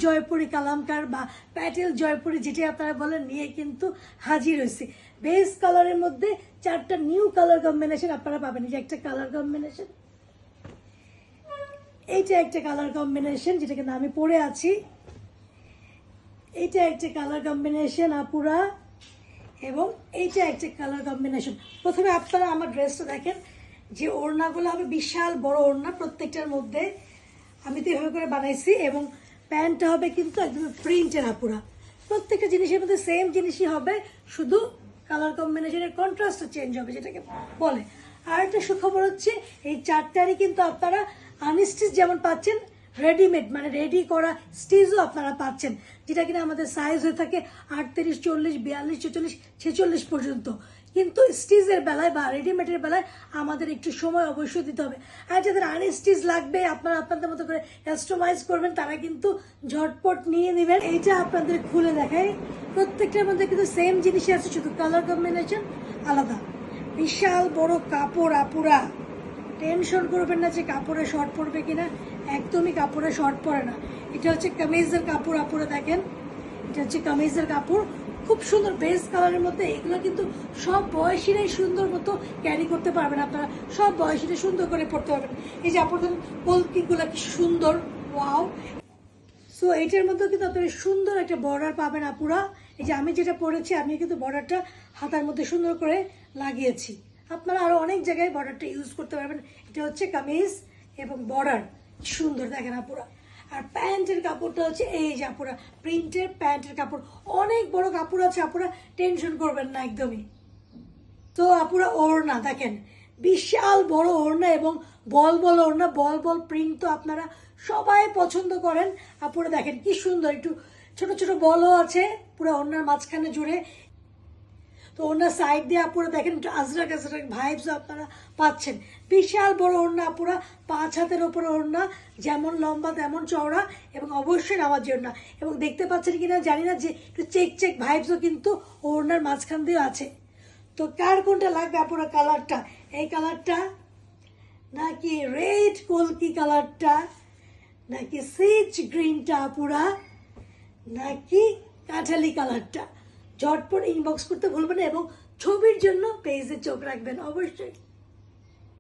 জয়পুরি কালামকার বা প্যাটেল জয়পুরি যেটি আপনারা বলেন নিয়ে কিন্তু হাজির হয়েছি। বেস কালারের মধ্যে 4টা নিউ কালার কম্বিনেশন আপনারা পাবেন। এই যে একটা কালার কম্বিনেশন, এইটা একটা কালার কম্বিনেশন যেটা কিন্তু আমি পরে আছি, এইটা একটা কালার কম্বিনেশন আপুরা, এবং এইটা একটা কালার কম্বিনেশন। প্রথমে আপনারা আমার ড্রেসটা দেখেন, যে ওড়নাগুলো হবে বিশাল বড় ওড়না, প্রত্যেকটার মধ্যে আমি তো এভাবে করে বানাইছি, এবং প্যান্টটা হবে কিন্তু একদম প্রিন্টের আপুরা। প্রত্যেকটা জিনিসের মধ্যে সেম জিনিসই হবে, শুধু কালার কম্বিনেশনের কন্ট্রাস্টটা চেঞ্জ হবে যেটাকে বলে। আর একটা সুখবর হচ্ছে এই 4টারই কিন্তু আপনারা আনস্টিচ যেমন পাচ্ছেন, রেডিমেড মানে রেডি করা স্টিচও আপনারা পাচ্ছেন, যেটা কিনা আমাদের সাইজ হয়ে থাকে 38, 40, 42, 44, 46 পর্যন্ত। কিন্তু স্টিচের বেলায় বা রেডিমেডের বেলায় আমাদের একটু সময় অবশ্যই দিতে হবে। আর যাদের আনস্টিচ লাগবে আপনারা আপনাদের মতো করে কাস্টমাইজ করবেন, তারা কিন্তু ঝটপট নিয়ে নেবেন। এইটা আপনাদের খুলে দেখাই, প্রত্যেকটার মধ্যে কিন্তু সেম জিনিসই আছে, শুধু কালার কম্বিনেশন আলাদা। বিশাল বড় কাপড় আপুরা, টেনশন করবেন না যে কাপড়ে শর্ট পড়বে কিনা, একদমই কাপড়ে শর্ট পড়ে না। এটা হচ্ছে কামিজের কাপড় আপুরা, দেখেন এটা হচ্ছে কামিজের কাপড়, খুব সুন্দর বেস কালারের মধ্যে। এগুলো কিন্তু সব বয়সীরাই সুন্দর মতো ক্যারি করতে পারবেন, আপনারা সব বয়সীরা সুন্দর করে পড়তে পারবেন। এই যে আপনাদের কলকিগুলো কি সুন্দর, ওয়াও। সো এইটার মধ্যে কিন্তু আপনারা সুন্দর একটা বর্ডার পাবেন আপুরা। এই যে আমি যেটা পরেছি, আমি কিন্তু বর্ডারটা হাতার মধ্যে সুন্দর করে লাগিয়েছি। আপনারা আরো অনেক জায়গায় বর্ডারটা ইউজ করতে পারবেন। এটা হচ্ছে কামিজ এবং বর্ডার সুন্দর, দেখেন আপুরা। আর প্যান্টের কাপড়টা হচ্ছে এই যে আপুরা, প্রিন্টের প্যান্টের কাপড়, অনেক বড় কাপড় আছে আপুরা, টেনশন করবেন না একদমই। তো আপুরা ওড়না দেখেন, বিশাল বড় ওড়না এবং বল বল ওড়না, বল বল প্রিন্ট তো আপনারা সবাই পছন্দ করেন। আপুরা দেখেন কি সুন্দর, একটু ছোট ছোট বলও আছে পুরো ওড়নার মাঝখানে জুড়ে। তো ওড়নার সাইড দিয়ে আপুরা দেখেন একটু আজরাক আজরাক ভাইবস আপনারা পাচ্ছেন। বিশাল বড় ওড়না আপুরা, 5 হাতের ওপরে ওড়না, যেমন লম্বা তেমন চওড়া, এবং অবশ্যই নামাজি ওড়না। এবং দেখতে পাচ্ছেন কিনা জানি না যে একটু চেক চেক ভাইবসও কিন্তু ওড়নার মাঝখান দিয়ে আছে। তো কার কোনটা লাগবে আপুরা, কালারটা এই কালারটা, নাকি রেড কলকি কালারটা, নাকি সিচ গ্রিনটা আপুরা, নাকি কাঠালি কালারটা, ঝটপট ইনবক্স করতে ভুলবেন না, এবং ছবির জন্য পেজে চোখ রাখবেন অবশ্যই।